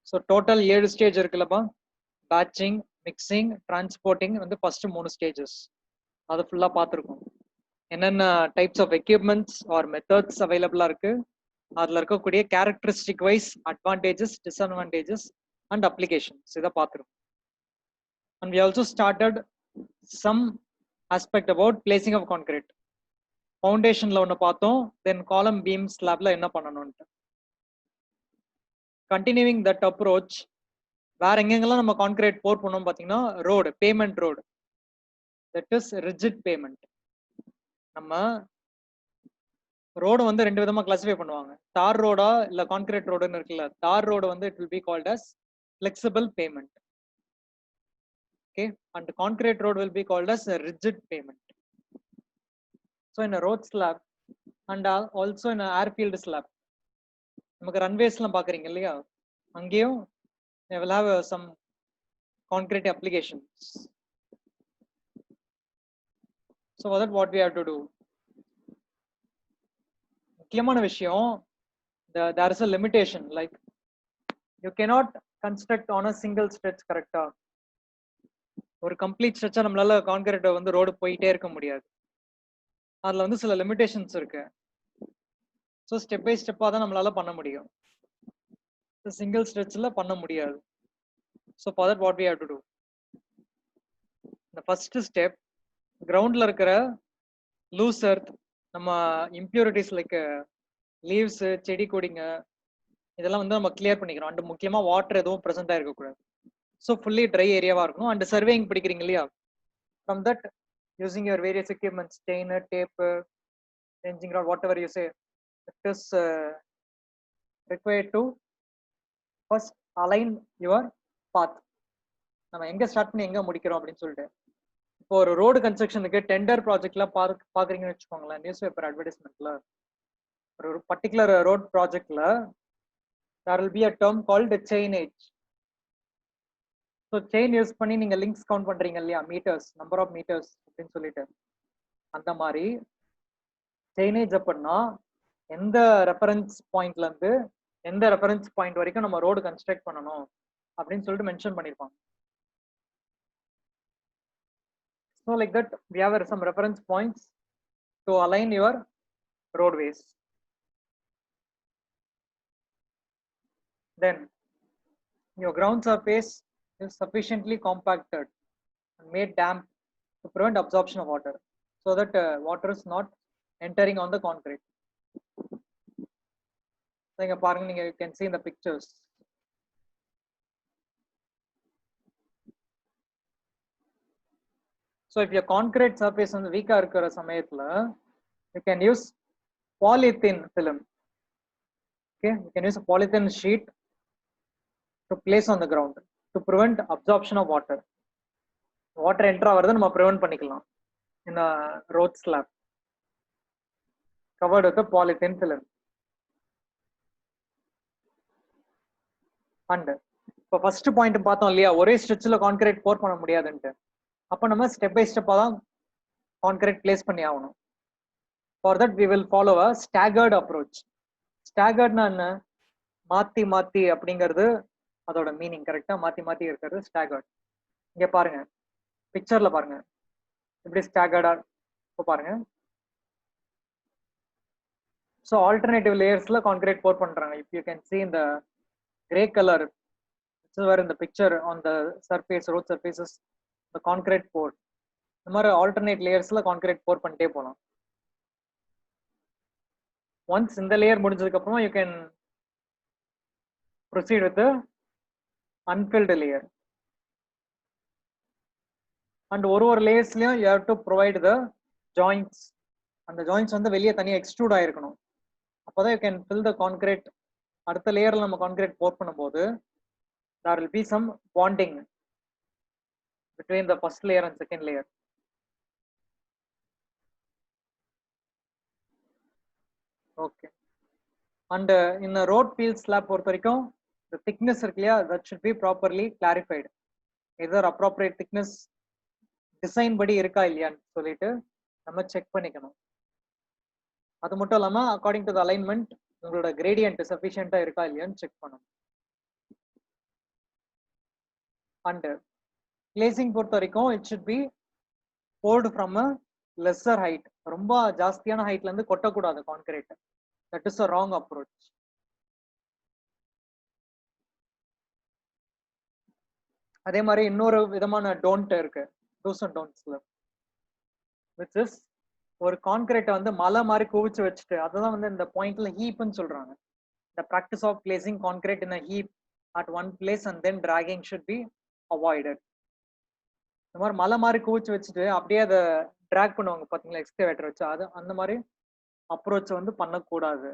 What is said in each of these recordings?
So total 7 stage இருக்குல்லப்பா. Batching, mixing, transporting வந்து first 3 stages. அது ஃபுல்லா பார்த்துருக்கோம். என்னென்ன types of equipments or methods அவைலபிளா இருக்கு, அதுல இருக்கக்கூடிய characteristic wise advantages, disadvantages and applications இதை பார்த்துருக்கோம். And we also started some aspect about placing of concrete. ஃபவுண்டேஷன்ல ஒன்று பார்த்தோம், தென் காலம் பீம் ஸ்லாப்ல என்ன பண்ணணும்ட்டு. கண்டினியூவிங் தட் அப்ரோச், வேற எங்கெங்கெல்லாம் நம்ம கான்கிரீட் போர் பண்ணோம் பார்த்தீங்கன்னா, road, payment road, that is rigid payment. நம்ம ரோடு வந்து 2 விதமா கிளாசிஃபை பண்ணுவாங்க. தார் ரோடா இல்ல கான்கிரீட் ரோடுன்னு இருக்குல்ல. தார் ரோடு வந்து it will be called as flexible payment. Okay, and concrete road will be called as a rigid payment. So in a road slab and also in a airfield slab, நமக்கு ரன்வேஸ்லாம் பாக்குறீங்க இல்லையா, அங்கேயும் they will have some concrete applications. So for that what we have to do, முக்கியமான விஷயம், there is a limitation, like you cannot construct on a single stretch. கரெக்டா, ஒரு complete ஸ்ட்ரெச்சா நம்மளால concrete வந்து ரோடு போயிட்டே இருக்க முடியாது. அதுல வந்து சில லிமிடேஷன்ஸ் இருக்கு. ஸோ ஸ்டெப் பை ஸ்டெப்பா தான் நம்மளால பண்ண முடியும், சிங்கிள் ஸ்ட்ரெச்ல பண்ண முடியாது. So for that what we have to do, இந்த ஃபர்ஸ்ட் ஸ்டெப், கிரவுண்ட்ல இருக்கிற லூஸ் எர்த், நம்ம இம்பியூரிட்டிஸ் லைக் லீவ்ஸ், செடி கொடிங்க, இதெல்லாம் வந்து நம்ம கிளியர் பண்ணிக்கிறோம். அண்ட் முக்கியமா வாட்டர் எதுவும் ப்ரெசென்ட் ஆயிருக்கக்கூடாது. ஸோ ஃபுல்லி ட்ரை ஏரியாவா இருக்கணும். அண்ட் சர்வேயிங் பிடிக்கிறீங்க இல்லையா, from that using your various equipments, chain, tape, changing rod, whatever you say, it is required to first align your path. நம்ம எங்க ஸ்டார்ட் பண்ணி எங்க முடிக்கிறோம் அப்படின்னு சொல்லிட்டு. இப்போ ஒரு ரோடு கன்ஸ்ட்ரக்ஷனுக்கு டெண்டர் ப்ராஜெக்ட்ல பாக்குறீங்கன்னு வச்சுக்கோங்களேன், நியூஸ் பேப்பர் அட்வர்டைஸ்மெண்ட்ல ஒரு பர்டிகுலர் ரோட் ப்ராஜெக்ட்ல there will be a term called chainage. So chain use பண்ணி நீங்க லிங்க்ஸ் கவுண்ட் பண்றீங்க இல்லையா, மீட்டர்ஸ், நம்பர் ஆஃப் மீட்டர்ஸ் அப்படின்னு சொல்லிட்டு. அந்த மாதிரி செயினேஜ் அப்படின்னா எந்த ரெஃபரன்ஸ் பாயிண்ட்ல இருந்து எந்த ரெஃபரன்ஸ் பாயிண்ட் வரைக்கும் நம்ம ரோடு கன்ஸ்ட்ரக்ட் பண்ணணும் அப்படின்னு சொல்லிட்டு மென்ஷன் பண்ணிருப்பாங்க. So like that we have some reference points to align your roadways. Then your ground surface is sufficiently compacted and made damp to prevent absorption of water, so that water is not entering on the concrete. So you can see in the pictures. So if your concrete surface is weak, you can use polythene film. Okay, you can use a polythene sheet to place on the ground to prevent absorption of water. Water enter ஆவறத நம்ம prevent பண்ணிக்கலாம் in a road slab covered with a polythene film. And இப்போ first point பார்த்தோம் இல்லையா, ஒரே ஸ்ட்ரெச்ல concrete போர் பண்ண முடியாதுன்ட்டு. அப்போ நம்ம step by ஸ்டெப்பா தான் கான்கிரீட் பிளேஸ் பண்ணி ஆகணும். For that we will follow a staggered approach. ஸ்டாகர்ட்னா என்ன, மாத்தி மாத்தி அப்படிங்கிறது அதோட மீனிங். கரெக்டா, மாத்தி மாத்தி இருக்கிறது ஸ்டாகர்ட். இங்க பாருங்க, பிக்சர்ல பாருங்க இப்படி ஸ்டாகர்டா. இப்போ பாருங்க, ஸோ ஆல்டர்னேட்டிவ் லேயர்ஸ்ல கான்கிரீட் போர் பண்றாங்க. If you can see in the gray color, this is where in the picture on the surface, road surfaces, the concrete poured. இந்த மாதிரி ஆல்டர்னேட் லேயர்ஸ்ல கான்கிரீட் போர் பண்ணிட்டே போகலாம். ஒன்ஸ் இந்த லேயர் முடிஞ்சதுக்கு அப்புறமா you can proceed with unfilled layer. And ஒரு லேயர்ஸ்லயும் you have to provide the joints. அந்த ஜாயிண்ட்ஸ் வந்து வெளியே தனியாக எக்ஸ்ட்ரூட் ஆயிருக்கணும். அப்போதான் you can fill the concrete. அடுத்த லேயர்ல நம்ம கான்கிரீட் போர் பண்ணும்போது there will be some bonding between the first layer and second layer. Okay, and in the road field slab பொறுத்த வரைக்கும் the thickness இருக்கு இல்லையா, that should be properly clarified. either appropriate thickness design படி இருக்கா இல்லையான்னு சொல்லிட்டு நம்ம செக் பண்ணிக்கணும். அது மட்டும் இல்லாம அக்கார்டிங் டு த அலைன்மெண்ட் உங்களோட கிரேடியன்ட் சஃபிஷியண்டா இருக்கா இல்லையான்னு செக் பண்ணணும். And placing பொறுத்த வரைக்கும் it should be poured from a lesser height. ரொம்ப ஜாஸ்தியான ஹைட்ல இருந்து கொட்டக்கூடாது concrete. That is a wrong approach. அதே மாதிரி இன்னொரு விதமான டோன்ட் இருக்கு, டூஸ் அண்ட் டோன்ட்ஸ்ல, which is ஒரு கான்கிரீட்டை வந்து மலை மாதிரி குவிச்சு வச்சுட்டு அதுதான் வந்து இந்த பாயிண்ட்ல ஹீப்னு சொல்றாங்க. The practice of placing concrete in a heap at one place and then dragging should be avoided. இந்த மாதிரி மலை மாதிரி குவிச்சு வச்சுட்டு அப்படியே அதை டிராக் பண்ணுவாங்க பாத்தீங்களா எக்ஸ்கவேட்டர் வச்சு, அது அந்த மாதிரி அப்ரோச் வந்து பண்ணக்கூடாது.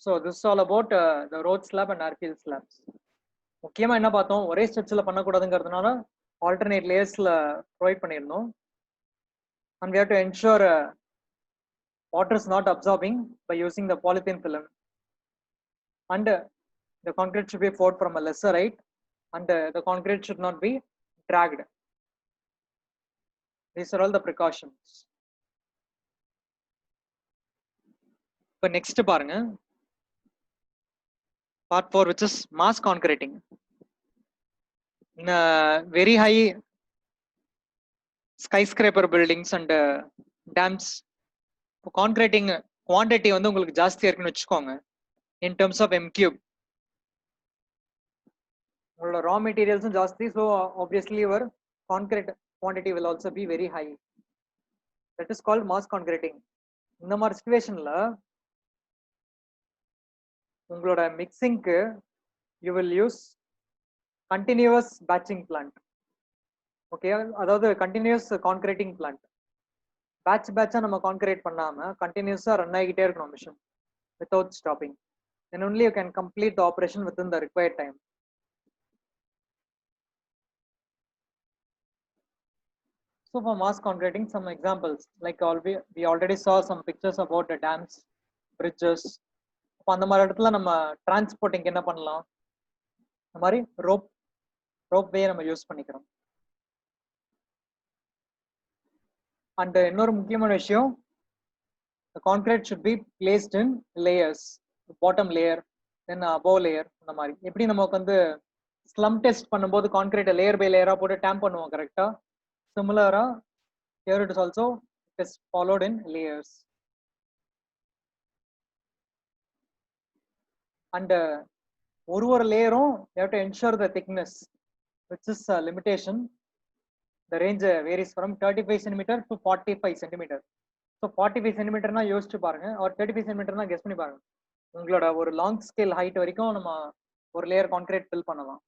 So this is all about the road slab and airfield slabs. முக்கியமா என்ன பார்த்தோம், ஒரே ஸ்ட்ரெச்ல பண்ணக்கூடாதுங்கிறதுனால ஆல்டர்னேட் லேயர்ஸ்ல ப்ரொவைட் பண்ணியிருந்தோம். And we have to ensure water is not absorbing by using the polythene film. And the concrete should be poured from a lesser height, and the concrete should not be dragged. These are all the precautions. இப்போ next பாருங்க, part 4, which is mass concreting. In very high skyscraper buildings and dams, concreting quantity வந்து உங்களுக்கு ஜாஸ்தியா இருக்குன்னு வச்சுக்கோங்க. In terms of m cube, உங்களோட raw materials ஜாஸ்தி, so obviously your concrete quantity will also be very high. That is called mass concreting. இந்த மாதிரி சிச்சுவேஷன்ல உங்களோட மிக்சிங்க்கு you will use continuous batching plant. Okay, அதாவது கண்டினியூஸ் கான்கிரீட்டிங் பிளான்ட். பேட்சா நம்ம concrete பண்ணாம கண்டினியூஸா run ஆகிட்டே இருக்கணும் machine without stopping. Then only you can complete the operation within the required time. So for mass concreting, some examples, like we already saw some pictures about the dams, bridges. அப்போ அந்த மாதிரி இடத்துல நம்ம transporting என்ன பண்ணலாம், இந்த மாதிரி rope வே நம்ம யூஸ் பண்ணிக்கிறோம். அண்ட் இன்னொரு முக்கியமான விஷயம், the concrete should be placed in layers, bottom layer, then above layer. அந்த மாதிரி எப்படி நமக்கு வந்து ஸ்லம் டெஸ்ட் பண்ணும்போது கான்கிரீட்டை லேயர் பை லேயரா போட்டு டேம்ப் பண்ணுவோம் கரெக்டா, சிமிலரா here it is also it is followed in layers. And ஒரு லேயரும் you have to ensure the thickness, which is a limitation. The range varies from 35 cm to 45 cm. So 45 cm னா யோசிச்சு பாருங்க, or 35 cm னா guess பண்ணி பாருங்க. உங்களோட ஒரு long scale height வரைக்கும் நம்ம ஒரு லேயர் கான்கிரீட் ஃபில் பண்ணலாம்.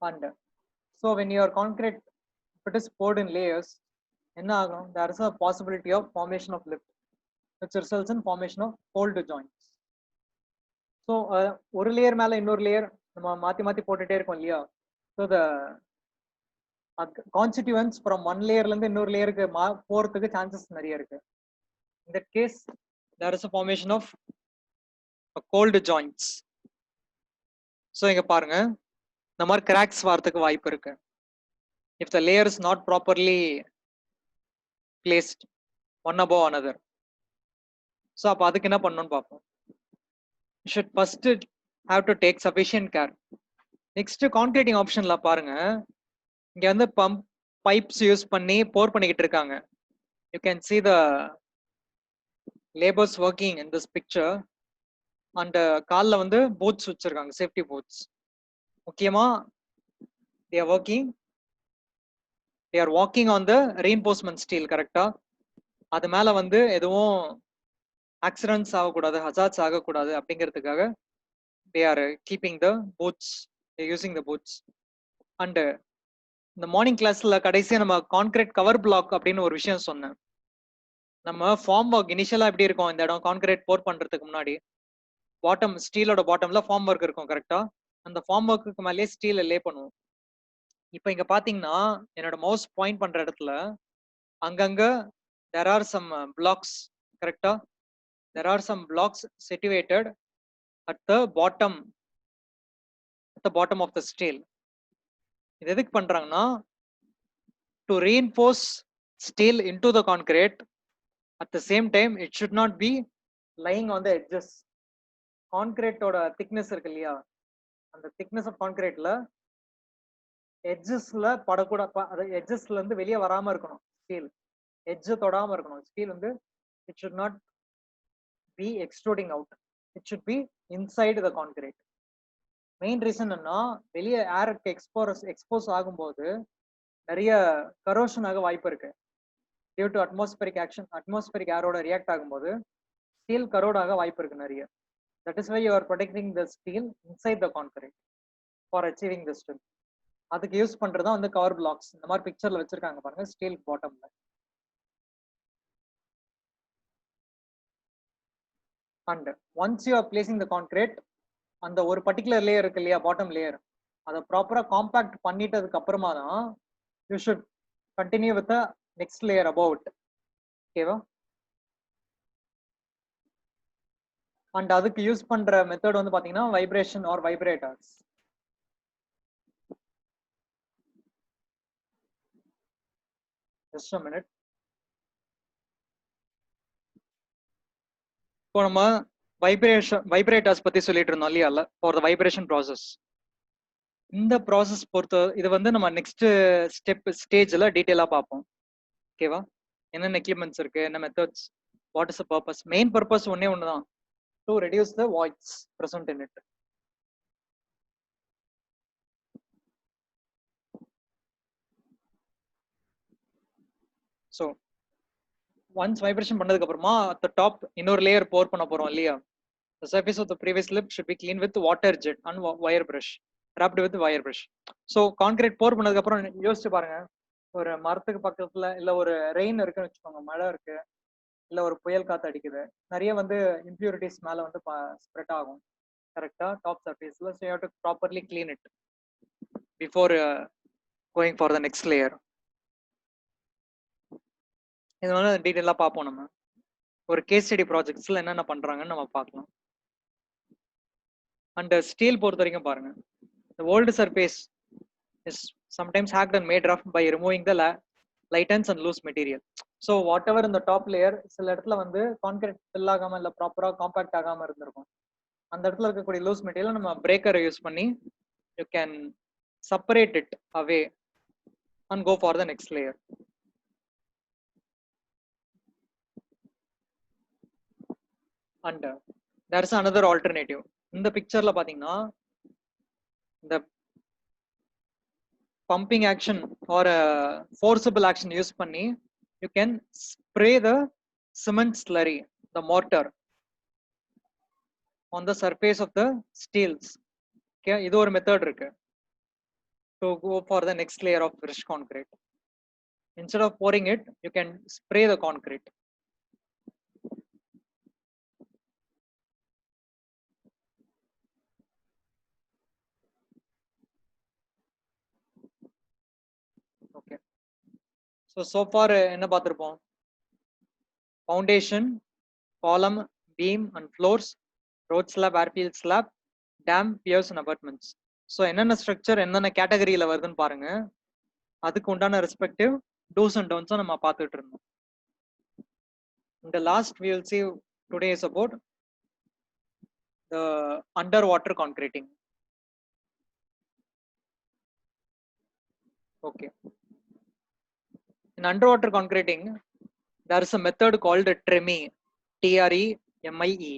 And so when your concrete, if it is poured in layers, என்ன ஆகும், there is a possibility of formation of lift, which results in formation of fold joints. So ஒரு layer மேல இன்னொரு layer நம்ம மாத்தி போட்டுட்டே இருக்கோம் இல்லையா, so the constituents from one லேயர்ல இருந்து இன்னொரு லேயருக்கு போறதுக்கு சான்சஸ் நிறைய இருக்கு. In that case there is a formation of cold joints. So இங்க பாருங்க, இந்த மாதிரி cracks வரதுக்கு வாய்ப்பு இருக்கு if the layer is not properly placed one above another. So அப்ப அதுக்கு என்ன பண்ணணும்னு பார்ப்போம். You should first have to take sufficient care. Next concreting optionல பாருங்க, இங்க வந்து பம்ப் பைப்ஸ் யூஸ் பண்ணி போர் பண்ணிக்கிட்டு இருக்காங்க. You can see the laborers working in this picture. And கால்ல வந்து பூட்ஸ் வச்சிருக்காங்க, சேஃப்டி பூட்ஸ். முக்கியமா they are walking on the reinforcement steel, கரெக்டா? அது மேல வந்து எதுவும் ஆக்சிடென்ட்ஸ் ஆகக்கூடாது, ஹசார்ட்ஸ் ஆகக்கூடாது அப்படிங்கிறதுக்காக they are keeping the boots, they are using the boots. And இந்த மார்னிங் கிளாஸ்ல கடைசியா நம்ம கான்கிரீட் கவர் பிளாக் அப்படின்னு ஒரு விஷயம் சொன்னேன். நம்ம ஃபார்ம் ஒர்க் இனிஷியலா எப்படி இருக்கும், இந்த இடம் கான்கிரீட் போர் பண்றதுக்கு முன்னாடி பாட்டம் ஸ்டீலோட பாட்டம்ல ஃபார்ம் ஒர்க் இருக்கும் கரெக்டா, அந்த ஃபார்ம் ஒர்க்குக்கு மேலேயே ஸ்டீல் லே பண்ணுவோம். இப்போ இங்க பாத்தீங்கன்னா என்னோட மவுஸ் பாயிண்ட் பண்ற இடத்துல அங்கங்க there are some blocks, கரெக்டா? There are some blocks situated at the bottom of the steel. இது எதுக்கு பண்றாங்கன்னா to reinforce steel into the concrete. At the same time, it should not be lying on the edges. Concrete oda thickness irukku இல்லையா, அந்த thickness of concrete ல edgesல படக்கூட, edgesல இருந்து வெளியே வராம இருக்கணும் steel. edge தொடாம இருக்கணும் steel வந்து. It should not be extruding out. It should be inside the concrete. Main reason என்னன்னா, வெளியே ஏருக்கு எக்ஸ்போஸ் ஆகும்போது நிறைய கரோஷன் ஆக வாய்ப்பு இருக்கு. Due to atmospheric action, atmospheric ஏரோட ரியாக்ட் ஆகும்போது ஸ்டீல் கரோட் ஆக வாய்ப்பு இருக்கு நிறைய. That is why you are protecting the steel inside the concrete for achieving the strength. அதுக்கு யூஸ் பண்றதா வந்து கவர் பிளாக்ஸ். இந்த மாதிரி பிக்சர்ல வச்சிருக்காங்க பாருங்க, ஸ்டீல் பாட்டம்ல. And once you are placing the concrete, அந்த ஒரு பர்டிகுலர் லேயர் இருக்கு இல்லையா, பாட்டம் லேயர், அதை ப்ராப்பரா காம்பாக்ட் பண்ணிட்டதுக்கு அப்புறமா தான் you should continue with the next layer about. ஓகேவா? அண்ட் அதுக்கு யூஸ் பண்ற மெத்தட் வந்து பாத்தீங்கன்னா vibration or vibrators. Just a minute. இப்போ நம்ம வைப்ரேட்டர்ஸ் பத்தி சொல்லிட்டு இருந்தோம் இல்லையா, ஃபார் த வைப்ரேஷன் ப்ராசஸ். இந்த ப்ராசஸ் பொறுத்த இது வந்து நம்ம நெக்ஸ்ட் ஸ்டேஜ்ல டீட்டெயிலா பார்ப்போம். ஓகேவா? என்னென்ன எக்யூப்மெண்ட்ஸ் இருக்கு, என்ன methods, what is the purpose. Main purpose ஒன்னே ஒண்ணுதான், to reduce the voice present in it. So once vibration பண்ணதுக்கு அப்புறமா அட் டாப் இன்னொரு லேயர் போர் பண்ண போறோம் இல்லையா. The surface of the previous slip should be cleaned with water jet and wire brush, wrapped with wire brush. So concrete pour பண்ணதுக்கு அப்புறம் யோசிச்சு பாருங்க, ஒரு மரத்துக்கு பக்கத்துல இல்ல ஒரு ரெயின் இருக்குன்னு வச்சுக்கோங்க, மழை இருக்கு, இல்ல ஒரு புயல் காத்து அடிக்குது, நிறைய வந்து இம்பியூரிட்டிஸ் மேல வந்து ஸ்ப்ரெட் ஆகும் கரெக்டா top சர்ஃபேஸ்ல. So you have to properly clean it before going for the next layer. இதனால டீடைலா பார்ப்போம் நம்ம ஒரு கேஸ் ஸ்டடி ப்ராஜெக்ட்ஸ்ல என்னென்ன பண்றாங்கன்னு நம்ம பார்க்கலாம். அண்ட் ஸ்டீல் பொறுத்த வரைக்கும் பாருங்க, the old surface is sometimes hacked and made rough by removing the lightens and loose material. So whatever in the top layer, சில இடத்துல வந்து கான்கிரீட் ஃபில் ஆகாம இல்ல ப்ராப்பரா காம்பாக்ட் ஆகாம இருந்திருக்கும். அந்த இடத்துல இருக்கக்கூடிய லூஸ் மெட்டீரியல் நம்ம பிரேக்கரை யூஸ் பண்ணி you can separate it away and go for the next layer. And there is another alternative. இந்த பிக்சர்ல பாத்தீங்கன்னா இந்த pumping action or a forcible action use பண்ணி you can spray the cement slurry, the mortar, on the surface of the steels. Okay, இது ஒரு method இருக்கு to go for the next layer of fresh concrete. Instead of pouring it, you can spray the concrete. Okay, so far என்ன பார்த்திருப்போம், foundation, column, beam and floors, road slab, airfield slab, dam, piers and abutments. So என்னென்ன structure என்னென்ன கேட்டகரியில வருதுன்னு பாருங்க, அதுக்கு உண்டான respective two's and டோன்ஸும் நம்ம பார்த்துட்டு இருந்தோம். இந்த last we will see today is about the underwater concreting. Okay, in underwater concreting there is a method called TREMIE, TREMIE.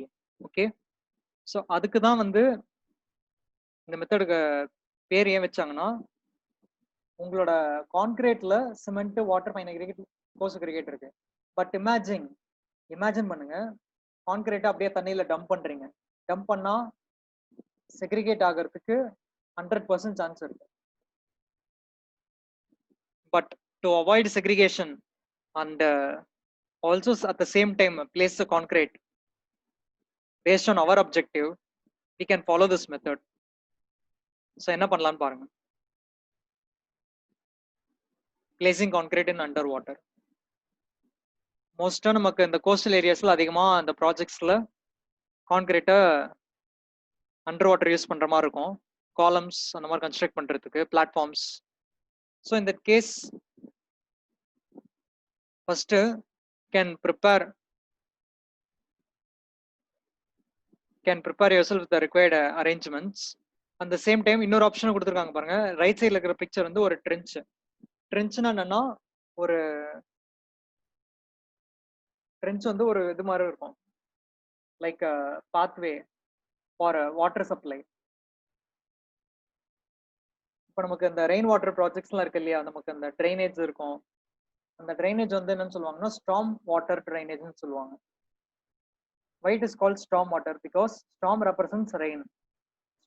Okay, so அதுக்கு தான் வந்து இந்த மெத்தடுக்கு பேர் ஏன் வச்சாங்கன்னா, உங்களோட கான்கிரீட்ல cement, water, fine aggregate, coarse aggregate இருக்கு. பட் இமேஜின் பண்ணுங்க, கான்கிரீட்டை அப்படியே தண்ணியில டம்ப் பண்றீங்க. டம்ப் பண்ணா செக்ரிகேட் ஆகிறதுக்கு 100% சான்ஸ் இருக்கு. But to avoid segregation and also at the same time place the concrete based on our objective, we can follow this method. So என்ன பண்ணலாம்னு பாருங்க, placing concrete in underwater. மோஸ்டா நமக்கு இந்த கோஸ்டல் ஏரியாஸ்ல அதிகமா அந்த ப்ராஜெக்ட்ஸ்ல கான்கிரீட்டை அண்டர் வாட்டர் யூஸ் பண்ற மாதிரி இருக்கும், காலம்ஸ் அந்த மாதிரி கன்ஸ்ட்ரக்ட் பண்றதுக்கு, பிளாட்ஃபார்ம்ஸ். ஸோ இந்த case first can prepare yourself with the required arrangements. At the same time இன்னொரு ஆப்ஷன் கொடுத்துருக்காங்க பாருங்க. ரைட் சைடுல இருக்கிற பிக்சர் வந்து ஒரு ட்ரென்ச்னா என்னன்னா ஒரு ட்ரென்ச் வந்து ஒரு இது மாதிரி இருக்கும், like pathway for water supply. இப்போ நமக்கு இந்த ரெயின் வாட்டர் ப்ராஜெக்ட்ஸ்லாம் இருக்கு இல்லையா, நமக்கு அந்த ட்ரைனேஜ் இருக்கும். அந்த ட்ரைனேஜ் வந்து என்னன்னு சொல்லுவாங்கன்னா ஸ்டார்ம் வாட்டர் ட்ரைனேஜ்னு சொல்லுவாங்க. Why it is called storm water? Because storm represents rain.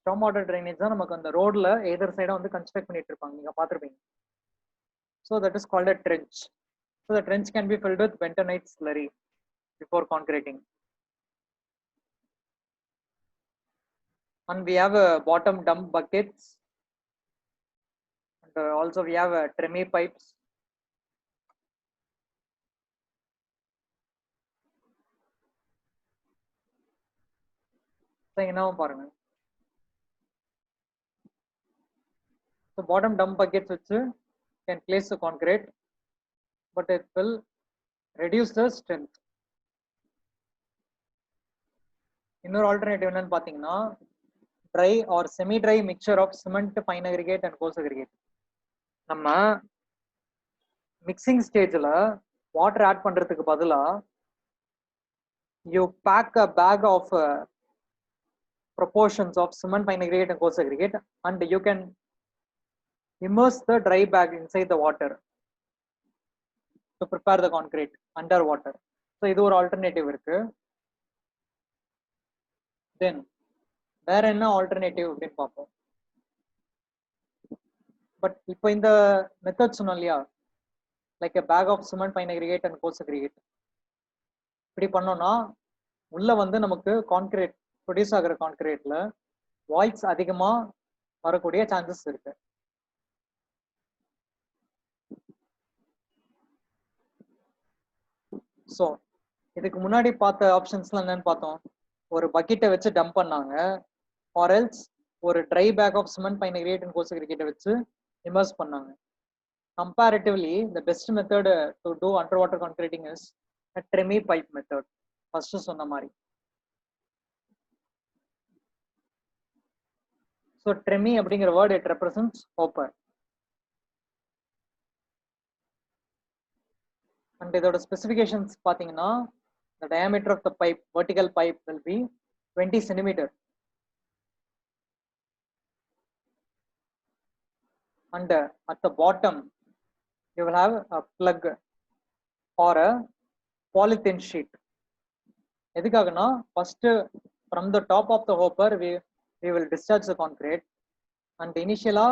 Storm water drainage தான் நமக்கு அந்த ரோட்ல எதர் சைடா வந்து கன்ஸ்ட்ரக்ட் பண்ணிட்டு இருப்பாங்க, நீங்க பார்த்திருப்பீங்க. So that is called a trench. So the trench can be filled with bentonite slurry before concreting. And we have bottom dump buckets, and also we have tremie pipes. So என்னவும் பாருங்க. So bottom dump buckets which can place the concrete, but it will reduce the strength. இன்னொரு alternative என்னன்னு பாத்தீங்கன்னா dry or semi dry mixture of cement, fine aggregate and coarse aggregate. நம்ம mixing ஸ்டேஜ்ல water add பண்றதுக்கு பதிலா you pack a bag of proportions of cement, fine aggregate and coarse aggregate, and you can immerse the dry bag inside the water to prepare the concrete under water. So இது ஒரு alternative இருக்கு. Then வேற என்ன alternative அப்படின்னு பார்ப்போம். But இப்போ இந்த method சொன்னோம் இல்லையா, like a bag of cement, fine aggregate and coarse aggregate, இப்படி பண்ணோம்னா உள்ள வந்து நமக்கு கான்கிரீட் ப்ரொடியூஸ் ஆகிற கான்கிரீட்ல வாய்ஸ் அதிகமா வரக்கூடிய சான்சஸ் இருக்கு. ஸோ இதுக்கு முன்னாடி பார்த்த ஆப்ஷன்ஸ்லாம் என்னன்னு பார்த்தோம், ஒரு பக்கெட்டை வச்சு டம்ப் பண்ணாங்க, ஆர் எல்ஸ் ஒரு dry bag of cement, fine aggregate and coarse அக்ரிகேட்டை வச்சு இமர்ஸ் பண்ணாங்க. Comparatively the best method to do under water concreting is tremie pipe method. First சொன்ன மாதிரி. ஸோ ட்ரெமி அப்படிங்கிற word it represents hopper. And இதோட specifications பார்த்தீங்கன்னா the diameter of the pipe, vertical pipe, will be 20 centimeter, and at the bottom you will have a plug or a polythene sheet. எதுக்காகனா first from the top of the hopper we will discharge the concrete, and initially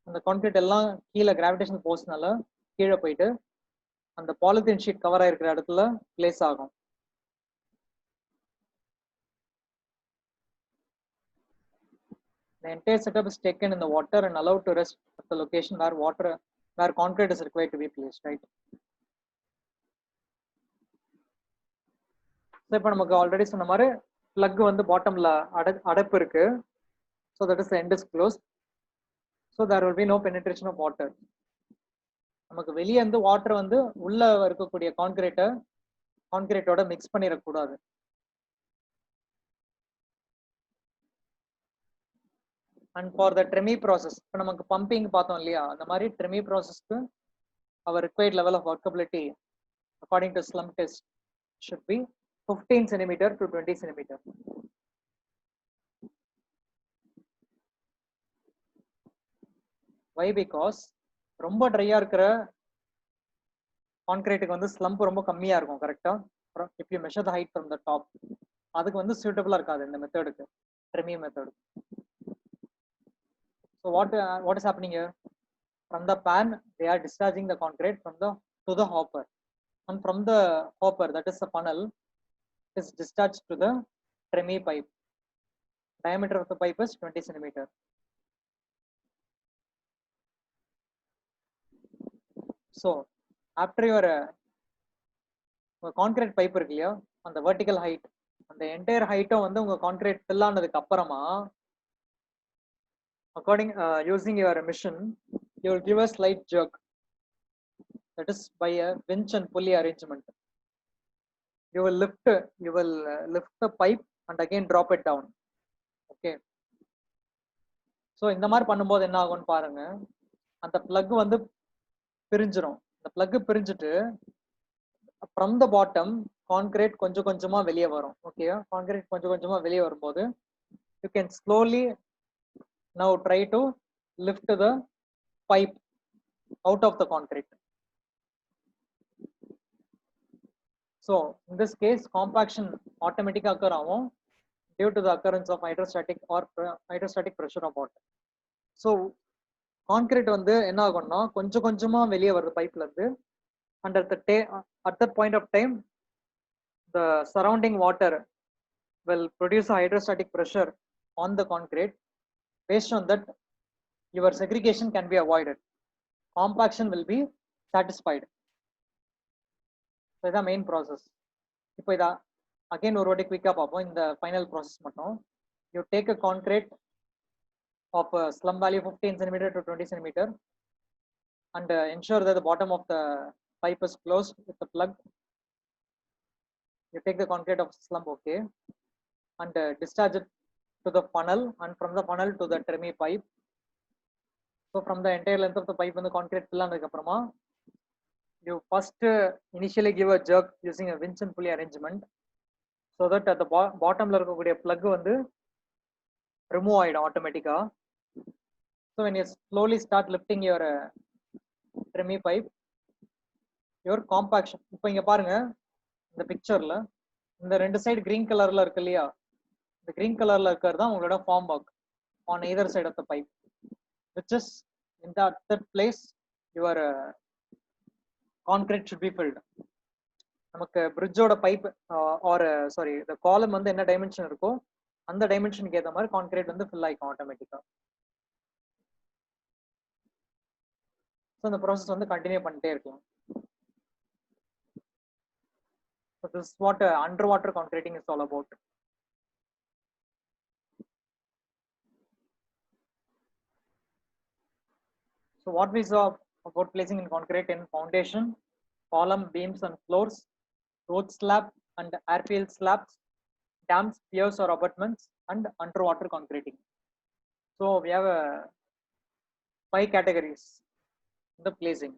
அந்த concrete எல்லாம் கீழே gravitational forceனால கீழே போயிட்டு அந்த polythene sheet cover ஆயிருக்கிற இடத்துல place ஆகும். The entire setup is taken in the water and allowed to rest at the location where concrete is required to be placed, right? So இப்போ நமக்கு ஆல்ரெடி சொன்ன மாதிரி plug வந்து பாட்டம்ல அடைப்பு இருக்கு. So that is the end is closed. So there will be no penetration of water. நமக்கு வெளியே இருந்து வாட்டர் வந்து உள்ள இருக்கக்கூடிய கான்கிரீட்டோட மிக்ஸ் பண்ணிடக்கூடாது. And for the tremie process, இப்போ நமக்கு பம்பிங் பார்த்தோம் இல்லையா, அந்த மாதிரி tremie processக்கு our required level of workability according to slump test should be 15 centimeter to 20 centimeter. Why? Because ரொம்ப ட்ரையா இருக்கிற கான்கிரீட்டுக்கு வந்து ஸ்லம்ப் ரொம்ப கம்மியா இருக்கும். கரெக்டா? if you measure the height from the top, அதுக்கு வந்து சூட்டபிளா இருக்காது இந்த மெத்தடுக்கு, ட்ரெமி method. So what is happening here? From the pan they are discharging the concrete to the hopper, and from the hopper, that is the funnel, is discharged to the tremie pipe. Diameter of the pipe is 20 centimeter. So after your concrete pipe இருக்கு இல்லையா, அந்த vertical height, அந்த entire height வந்து உங்க concrete fill ஆனதுக்கு அப்புறமா according using your machine you will give a slight jerk. That is by a winch and pulley arrangement. You will lift the pipe and again drop it down. Okay. So இந்த மாதிரி பண்ணும்போது என்ன ஆகும்னு பாருங்க, அந்த plug வந்து பிரிஞ்சிரும். அந்த plug பிரிஞ்சிட்டு from the bottom concrete கொஞ்சம் கொஞ்சமா வெளியே வரும். ஓகே, கான்கிரீட் கொஞ்சம் கொஞ்சமா வெளியே வரும்போது you can slowly now try to lift the pipe out of the concrete. So in this case compaction automatically occur ஆகும் due to the occurrence of hydrostatic or hydrostatic pressure of water. So concrete வந்து என்ன ஆகும்னா கொஞ்சம் கொஞ்சமா வெளியே வருது பைப்ல இருந்து, and at that point of time the surrounding water will produce a hydrostatic pressure on the concrete. Based on that your segregation can be avoided, compaction will be satisfied. So the main process. இப்போ இத again ஒரு வாட்டி குயிக்கா பார்ப்போம். இந்த final process மட்டும். You take a concrete of a slump value 15 cm to 20 cm and ensure that the bottom of the pipe is closed with the plug. You take the concrete of slump, okay, and discharge it to the funnel, and from the funnel to the tremie pipe. So from the entire length of the pipe and the concrete fill ஆனதுக்கு அப்புறமா you first initially give a jerk using a winch and pulley arrangement so that at the bottom la இருக்கக்கூடிய plug வந்து remove ஆயிடும் automatically. So when you slowly start lifting your tremie pipe, your compaction, இப்போ இங்க பாருங்க இந்த பிக்சர்ல இந்த ரெண்டு சைடு கிரீன் கலர்ல இருக்கு இல்லையா, இந்த கிரீன் கலர்ல இருக்கிறது தான் உங்களோட form work on either side of the pipe, which is in that place your concrete should be filled. நமக்கு பிரிட்ஜோட பைப் ஆர் சாரி இந்த காலம் வந்து என்ன டைமென்ஷன் இருக்கோ அந்த டைமென்ஷனுக்கு ஏற்ற மாதிரி கான்கிரீட் வந்து ஃபில் ஆயிக்கும் ஆட்டோமேட்டிக்கா. ஸோ இந்த ப்ராசஸ் வந்து கண்டினியூ பண்ணிட்டே இருக்கலாம். So this is what underwater concreting is all about. So what we saw about placing in concrete in foundation, column, beams and floors, road slab and airfield slabs, dams, piers or abutments, and underwater concreting. So we have 5 categories in the placing.